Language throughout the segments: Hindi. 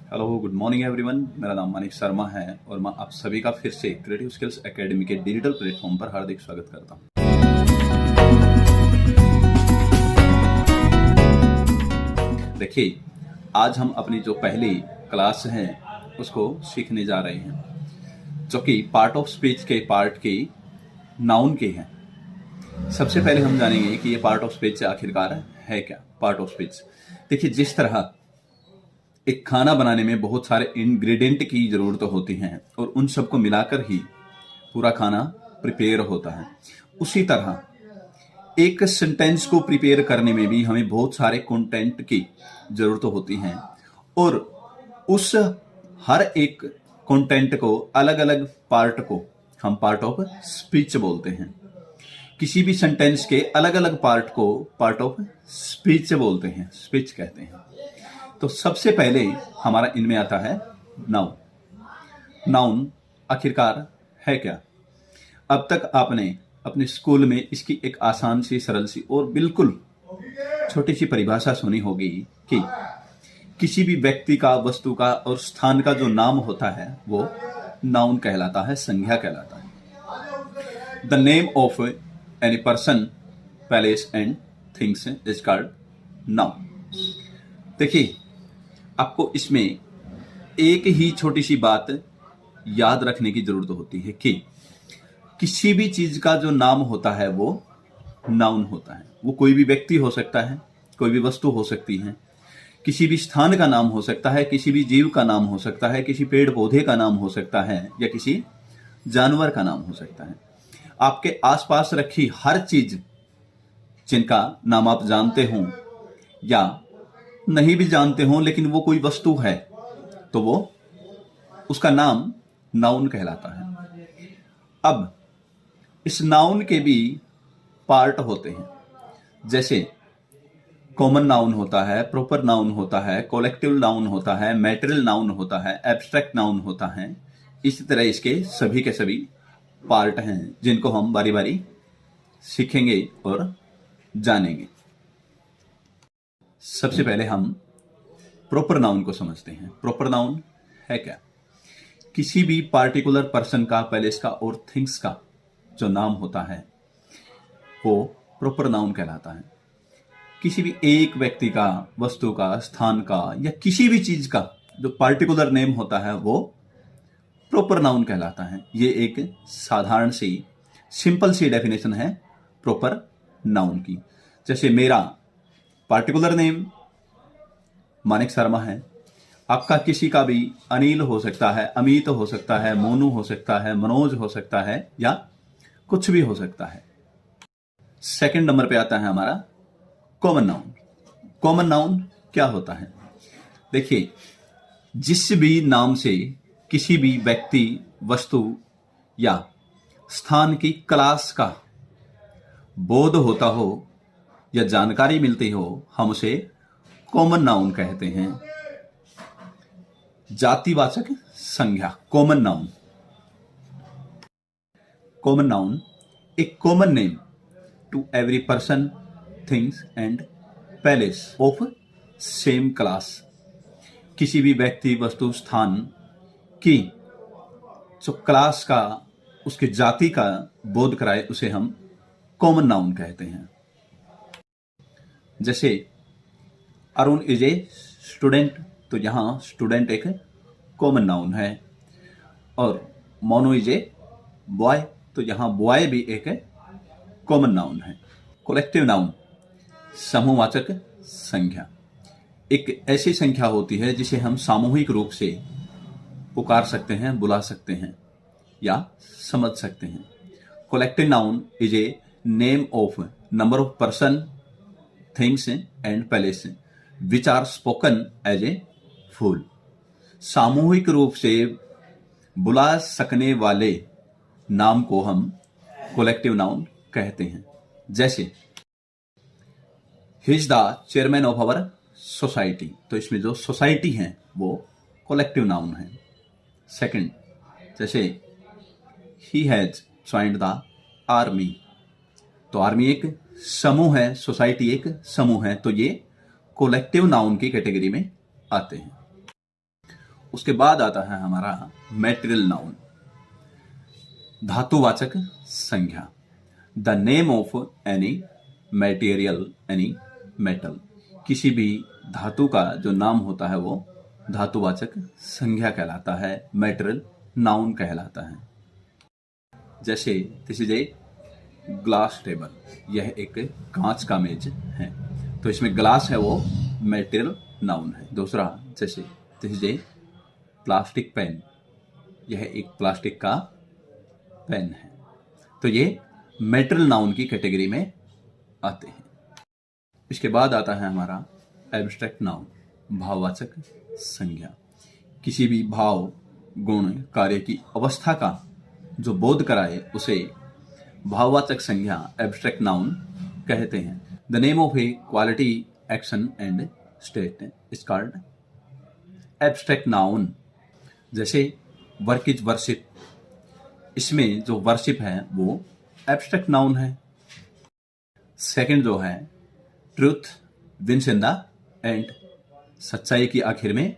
Hello, good morning everyone. मेरा नाम मानिक शर्मा है और मैं आप सभी का फिर से क्रिएटिव स्किल्स एकेडमी के डिजिटल प्लेटफॉर्म पर हार्दिक स्वागत करता हूं। देखिए, आज हम अपनी जो पहली क्लास है उसको सीखने जा रहे हैं, जो कि पार्ट ऑफ स्पीच के पार्ट की नाउन के हैं। सबसे पहले हम जानेंगे कि ये पार्ट ऑफ स्पीच आखिरकार है क्या। पार्ट ऑफ स्पीच, देखिए, जिस तरह एक खाना बनाने में बहुत सारे इंग्रेडिएंट की जरूरत होती है और उन सबको मिलाकर ही पूरा खाना प्रिपेयर होता है, उसी तरह एक सेंटेंस को प्रिपेयर करने में भी हमें बहुत सारे कंटेंट की जरूरत होती है और उस हर एक कंटेंट को, अलग अलग पार्ट को हम पार्ट ऑफ स्पीच बोलते हैं। किसी भी सेंटेंस के अलग अलग पार्ट को पार्ट ऑफ स्पीच बोलते हैं, स्पीच कहते हैं। तो सबसे पहले हमारा इनमें आता है नाउन। नाउन आखिरकार है क्या? अब तक आपने अपने स्कूल में इसकी एक आसान सी, सरल सी और बिल्कुल छोटी सी परिभाषा सुनी होगी कि किसी भी व्यक्ति का, वस्तु का और स्थान का जो नाम होता है वो नाउन कहलाता है, संज्ञा कहलाता है। The name of any person, place and things is called noun. देखिए, आपको इसमें एक ही छोटी सी बात याद रखने की जरूरत होती है कि किसी भी चीज का जो नाम होता है वो नाउन होता है। वो कोई भी व्यक्ति हो सकता है, कोई भी वस्तु हो सकती है, किसी भी स्थान का नाम हो सकता है, किसी भी जीव का नाम हो सकता है, किसी पेड़ पौधे का नाम हो सकता है या किसी जानवर का नाम हो सकता है। आपके आसपास रखी हर चीज जिनका नाम आप जानते हो या नहीं भी जानते हो, लेकिन वो कोई वस्तु है तो वो, उसका नाम नाउन कहलाता है। अब इस नाउन के भी पार्ट होते हैं, जैसे कॉमन नाउन होता है, प्रॉपर नाउन होता है, कलेक्टिव नाउन होता है, मैटेरियल नाउन होता है, एब्स्ट्रैक्ट नाउन होता है। इसी तरह इसके सभी के सभी पार्ट हैं जिनको हम बारी बारी सीखेंगे और जानेंगे। सबसे पहले हम प्रॉपर नाउन को समझते हैं। प्रॉपर नाउन है क्या? किसी भी पार्टिकुलर पर्सन का, प्लेस का और थिंग्स का जो नाम होता है वो प्रॉपर नाउन कहलाता है। किसी भी एक व्यक्ति का, वस्तु का, स्थान का या किसी भी चीज का जो पार्टिकुलर नेम होता है वो प्रॉपर नाउन कहलाता है। ये एक साधारण सी, सिंपल सी डेफिनेशन है प्रॉपर नाउन की। जैसे मेरा पार्टिकुलर नेम मानिक शर्मा है, आपका किसी का भी अनिल हो सकता है, अमित हो सकता है, मोनू हो सकता है, मनोज हो सकता है या कुछ भी हो सकता है। सेकंड नंबर पे आता है हमारा कॉमन नाउन। कॉमन नाउन क्या होता है? देखिए, जिस भी नाम से किसी भी व्यक्ति, वस्तु या स्थान की क्लास का बोध होता हो या जानकारी मिलती हो, हम उसे कॉमन नाउन कहते हैं। जातिवाचक संज्ञा, कॉमन नाउन। कॉमन नाउन एक common name to every person, things and place of same class. किसी भी व्यक्ति, वस्तु, स्थान की जो क्लास का, उसके जाति का बोध कराए उसे हम कॉमन नाउन कहते हैं। जैसे अरुण इज ए स्टूडेंट, तो यहां स्टूडेंट एक कॉमन नाउन है। और मोनू इज ए बॉय, तो यहां बॉय भी एक कॉमन नाउन है। कलेक्टिव नाउन, समूहवाचक संख्या, एक ऐसी संख्या होती है जिसे हम सामूहिक रूप से पुकार सकते हैं, बुला सकते हैं या समझ सकते हैं। Collective noun is a name of number of person, things and place which are spoken as a whole. सामूहिक रूप से बुला सकने वाले नाम को हम कलेक्टिव नाउन कहते हैं। जैसे he is the chairman of our society, तो इसमें जो सोसाइटी है वो कलेक्टिव नाउन है। सेकंड, जैसे he has joined the army, तो आर्मी एक समूह है, सोसाइटी एक समूह है, तो ये कोलेक्टिव नाउन की कैटेगरी में आते हैं। उसके बाद आता है हमारा मैटेरियल नाउन, धातुवाचक संज्ञा। The name of any material, any metal, किसी भी धातु का जो नाम होता है वो धातुवाचक संज्ञा कहलाता है, मैटेरियल नाउन कहलाता है। जैसे this is a glass table, यह एक कांच का मेज है, तो इसमें ग्लास है वो मैटेरियल नाउन है। दूसरा जैसे this is a plastic pen, यह एक प्लास्टिक का पेन है, तो ये मैटेरियल नाउन की कैटेगरी में आते हैं। इसके बाद आता है हमारा एब्स्ट्रैक्ट नाउन, भाववाचक संज्ञा। किसी भी भाव, गुण, कार्य की अवस्था का जो बोध कराए उसे भाववाचक संज्ञा, एब्स्ट्रैक्ट नाउन कहते हैं। The name of A quality, action and state is called abstract noun. जैसे वर्क इज वर्शिप, इसमें जो वर्शिप है वो एब्स्ट्रैक्ट नाउन है। सेकंड जो है truth wins in the end, सच्चाई की आखिर में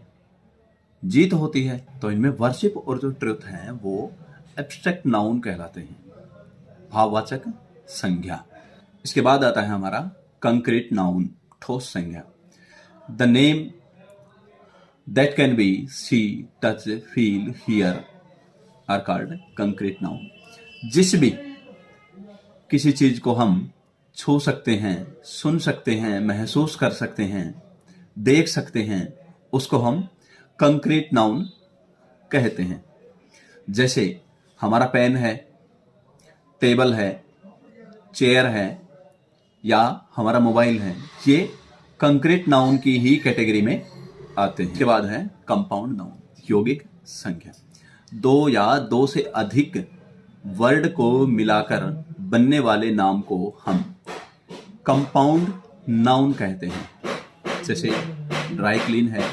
जीत होती है, तो इनमें वर्शिप और जो ट्रूथ है वो एब्स्ट्रैक्ट नाउन कहलाते हैं, भाववाचक संज्ञा। इसके बाद आता है हमारा कंक्रीट नाउन, ठोस संज्ञा। The name that can be see, touch, feel, hear are called concrete noun. जिस भी किसी चीज को हम छू सकते हैं, सुन सकते हैं, महसूस कर सकते हैं, देख सकते हैं, उसको हम कंक्रीट नाउन कहते हैं। जैसे हमारा पेन है, टेबल है, चेयर है या हमारा मोबाइल है, ये कंक्रीट नाउन की ही कैटेगरी में आते हैं। इसके बाद है कंपाउंड नाउन, यौगिक संज्ञा। दो या दो से अधिक वर्ड को मिलाकर बनने वाले नाम को हम कंपाउंड नाउन कहते हैं। जैसे ड्राई क्लीन है,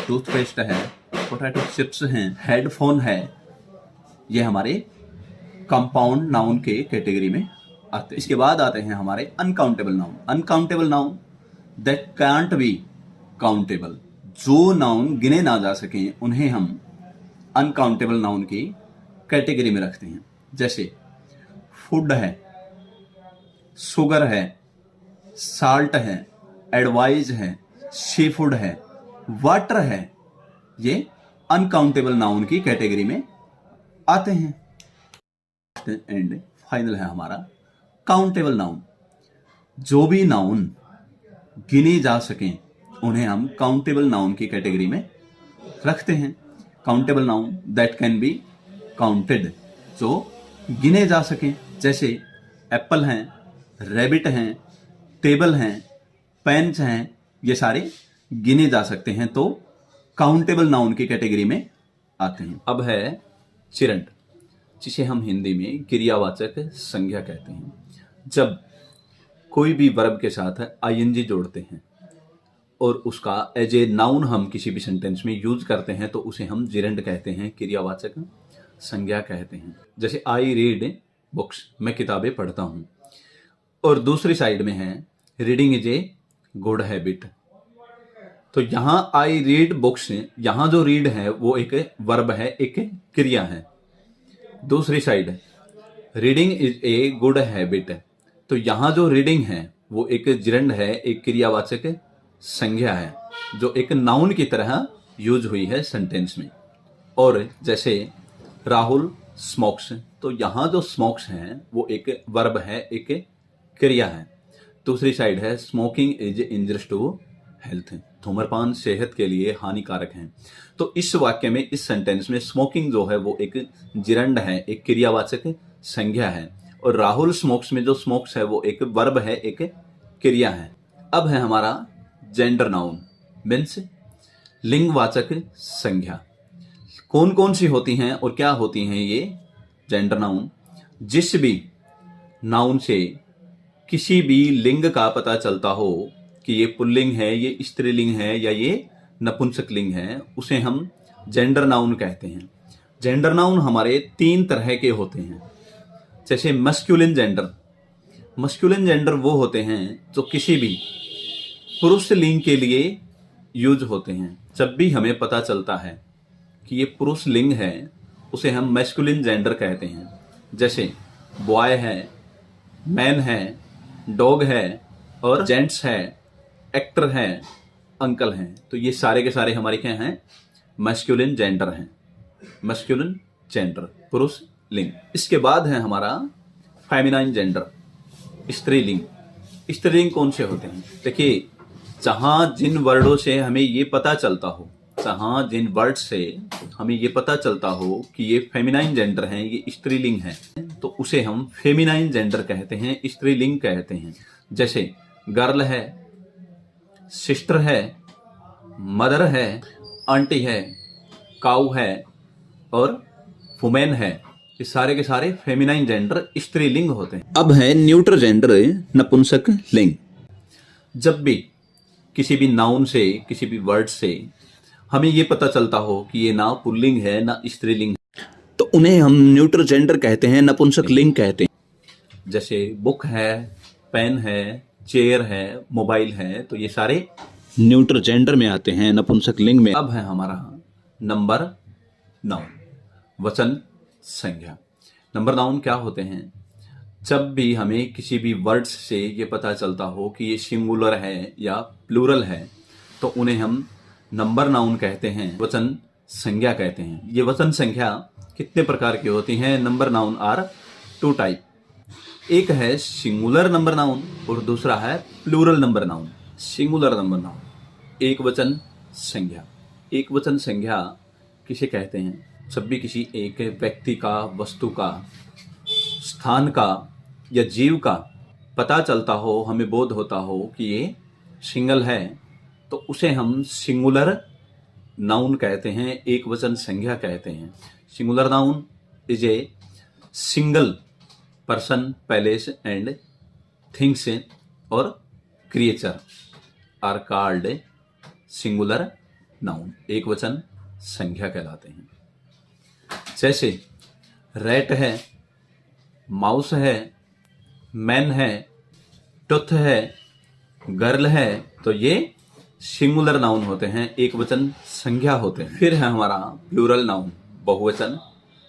टूथपेस्ट है, पोटैटो चिप्स हैं, हेडफोन है, ये हमारे कंपाउंड नाउन के कैटेगरी में आते हैं। इसके बाद आते हैं हमारे uncountable noun. Uncountable noun that can't be countable, जो नाउन गिने ना जा सकें उन्हें हम अनकाउंटेबल नाउन की कैटेगरी में रखते हैं। जैसे फूड है, शुगर है, साल्ट है, एडवाइज है, सी फूड है, वाटर है, ये अनकाउंटेबल नाउन की कैटेगरी में आते हैं। एंड फाइनल है हमारा काउंटेबल नाउन। जो भी नाउन गिने जा सकें उन्हें हम काउंटेबल नाउन की कैटेगरी में रखते हैं। Countable noun that can be counted, जो गिने जा सकें। जैसे एप्पल हैं, रैबिट हैं, टेबल हैं, पेन्स हैं, ये सारे गिने जा सकते हैं, तो काउंटेबल नाउन की कैटेगरी में आते हैं। अब है चिरंट, जिसे हम हिंदी में क्रियावाचक संज्ञा कहते हैं। जब कोई भी वर्ब के साथ आईएनजी जोड़ते हैं और उसका एज ए नाउन हम किसी भी सेंटेंस में यूज करते हैं तो उसे हम जिरंड कहते हैं, क्रियावाचक संज्ञा कहते हैं। जैसे आई रीड बुक्स, मैं किताबें पढ़ता हूं, और दूसरी साइड में है reading is a good habit. तो यहां आई रीड बुक्स, यहां जो रीड है वो एक वर्ब है, एक क्रिया है। दूसरी side reading is a good habit, तो यहां जो रीडिंग है वो एक जिरंड है, एक क्रियावाचक संज्ञा है जो एक नाउन की तरह यूज हुई है सेंटेंस में। और जैसे राहुल स्मोक्स, तो यहां जो स्मोक्स है वो एक वर्ब है, एक क्रिया है। दूसरी साइड है smoking is injurious to health, धूम्रपान सेहत के लिए हानिकारक है। तो इस वाक्य में, इस सेंटेंस में स्मोकिंग जो है वो एक जिरंड है, एक क्रियावाचक संज्ञा है, और राहुल स्मोक्स में जो स्मोक्स है वो एक वर्ब है, एक क्रिया है। अब है हमारा जेंडर नाउन, मीन्स लिंगवाचक संज्ञा। कौन कौन सी होती हैं और क्या होती हैं ये जेंडर नाउन? जिस भी नाउन से किसी भी लिंग का पता चलता हो कि ये पुल्लिंग है, ये स्त्रीलिंग है या ये नपुंसक लिंग है, उसे हम जेंडर नाउन कहते हैं। जेंडर नाउन हमारे 3 तरह के होते हैं। जैसे मस्कुलिन जेंडर, मस्कुलिन जेंडर वो होते हैं जो किसी भी पुरुष लिंग के लिए यूज होते हैं। जब भी हमें पता चलता है कि ये पुरुष लिंग है, उसे हम मैस्कुलिन जेंडर कहते हैं। जैसे बॉय है, मैन है, डॉग है और जेंट्स है, एक्टर है, अंकल हैं। तो ये सारे के सारे हमारे क्या हैं? मैस्कुलिन जेंडर हैं। मैस्कुलिन जेंडर, पुरुष लिंग। इसके बाद है हमारा फेमिनाइन जेंडर, स्त्रीलिंग। स्त्रीलिंग कौन से होते हैं? देखिए, जहां जिन वर्डों से हमें ये पता चलता हो, जहां जिन वर्ड से हमें ये पता चलता हो कि ये फेमिनाइन जेंडर हैं, ये स्त्रीलिंग है, तो उसे हम फेमिनाइन जेंडर कहते हैं, स्त्रीलिंग कहते हैं। जैसे गर्ल है, सिस्टर है, मदर है, आंटी है, काऊ है और वुमेन है। ये सारे के सारे फेमिनाइन जेंडर स्त्रीलिंग होते हैं। अब है न्यूट्रल जेंडर, नपुंसक लिंग। जब भी किसी भी नाउन से, किसी भी वर्ड से हमें ये पता चलता हो कि ये ना पुल्लिंग है ना स्त्रीलिंग है, तो उन्हें हम न्यूट्रल जेंडर कहते हैं, नपुंसक लिंग कहते हैं। जैसे बुक है, पेन है, चेयर है, मोबाइल है, तो ये सारे न्यूट्रल जेंडर में आते हैं, नपुंसक लिंग में। अब है हमारा नंबर नाउन, वचन संज्ञा। नंबर नाउन क्या होते हैं? जब भी हमें किसी भी वर्ड्स से ये पता चलता हो कि ये सिंगुलर है या प्लूरल है, तो उन्हें हम नंबर नाउन कहते हैं, वचन संज्ञा कहते हैं। ये वचन संख्या कितने प्रकार की होती हैं? Number noun are 2 type. एक है सिंगुलर नंबर नाउन और दूसरा है plural number noun. Singular number noun, एक वचन संज्ञा। एक वचन संज्ञा किसे कहते हैं? जब भी किसी एक व्यक्ति का, वस्तु का, स्थान का या जीव का पता चलता हो, हमें बोध होता हो कि ये सिंगल है, तो उसे हम सिंगुलर नाउन कहते हैं, एक वचन संज्ञा कहते हैं। Singular noun is a single person, place and things और creature are called singular noun, एक वचन संज्ञा कहलाते हैं। जैसे रैट है, माउस है, मैन है, टुथ है, गर्ल है, तो ये सिंगुलर नाउन होते हैं, एक वचन संज्ञा होते हैं। फिर है हमारा प्लूरल नाउन, बहुवचन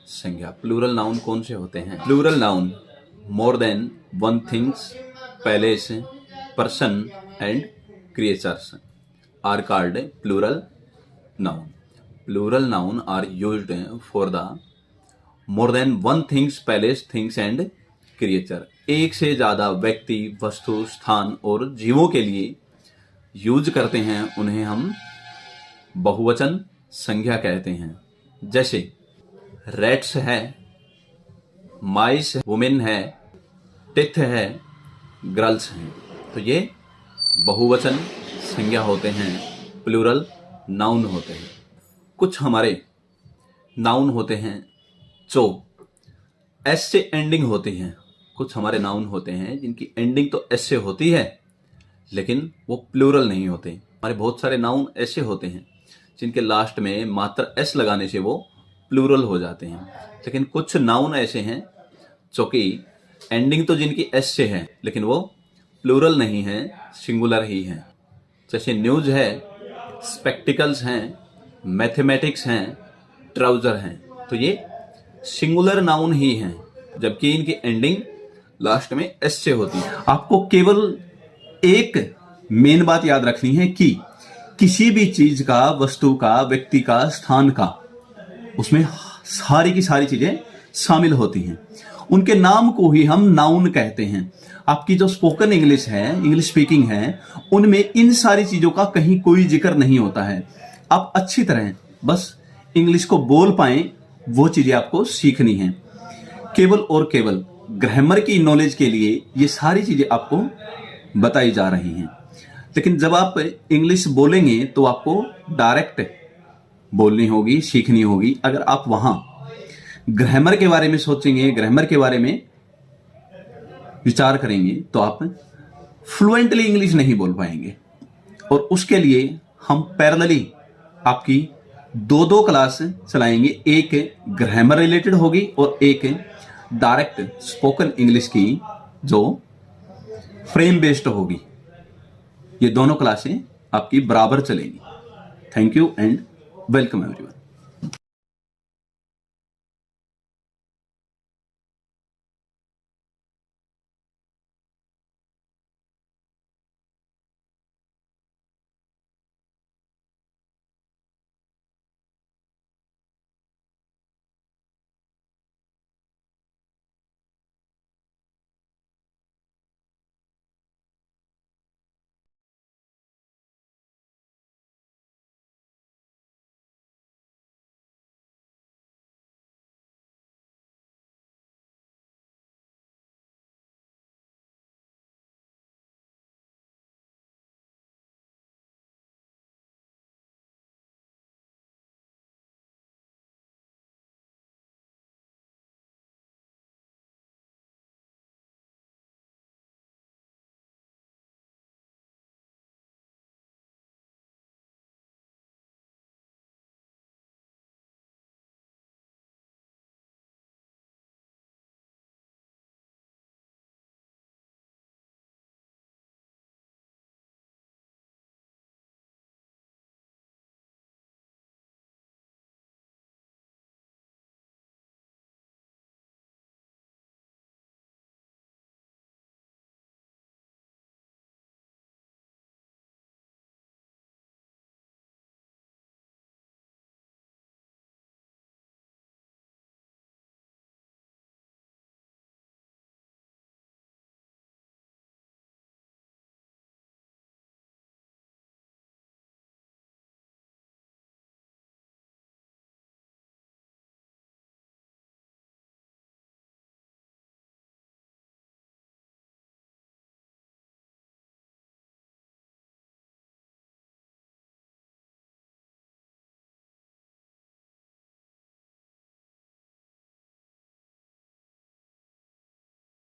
संज्ञा। प्लूरल नाउन कौन से होते हैं? Plural noun more than one things, place, person and creatures are called plural noun. Plural noun are used for the more than one things, place, things and creature। एक से ज्यादा व्यक्ति, वस्तु, स्थान और जीवों के लिए यूज करते हैं, उन्हें हम बहुवचन संज्ञा कहते हैं। जैसे रैट्स है, माइस, वुमेन है, टिथ है, गर्ल्स हैं, तो ये बहुवचन संज्ञा होते हैं, प्लूरल नाउन होते हैं। कुछ हमारे नाउन होते हैं जो एस से एंडिंग होती हैं। कुछ हमारे नाउन होते हैं जिनकी एंडिंग तो एस से होती है, लेकिन वो प्लूरल नहीं होते। हमारे बहुत सारे नाउन ऐसे होते हैं जिनके लास्ट में मात्र एस लगाने से वो प्लूरल हो जाते हैं। लेकिन कुछ नाउन ऐसे हैं जो कि एंडिंग तो जिनकी एस से है, लेकिन वो प्लूरल नहीं है, सिंगुलर ही है। जैसे न्यूज है, स्पेक्टिकल्स हैं, मैथमेटिक्स हैं, ट्राउजर हैं, तो ये सिंगुलर नाउन ही हैं, जबकि इनकी एंडिंग लास्ट में एस से होती है। आपको केवल एक मेन बात याद रखनी है कि किसी भी चीज का, वस्तु का, व्यक्ति का, स्थान का, उसमें सारी की सारी चीजें शामिल होती हैं। उनके नाम को ही हम नाउन कहते हैं। आपकी जो स्पोकन इंग्लिश है, इंग्लिश स्पीकिंग है, उनमें इन सारी चीजों का कहीं कोई जिक्र नहीं होता है। आप अच्छी तरह बस इंग्लिश को बोल पाएं, वो चीजें आपको सीखनी हैं। केवल और केवल ग्रामर की नॉलेज के लिए ये सारी चीजें आपको बताई जा रही हैं। लेकिन जब आप इंग्लिश बोलेंगे तो आपको डायरेक्ट बोलनी होगी, सीखनी होगी। अगर आप वहां ग्रामर के बारे में सोचेंगे, ग्रामर के बारे में विचार करेंगे, तो आप फ्लुएंटली इंग्लिश नहीं बोल पाएंगे। और उसके लिए हम पैरेलली आपकी 2 क्लास चलाएंगे, एक ग्रामर रिलेटेड होगी और एक डायरेक्ट स्पोकन इंग्लिश की जो फ्रेम बेस्ड होगी। ये दोनों क्लासें आपकी बराबर चलेंगी। Thank you and welcome everyone.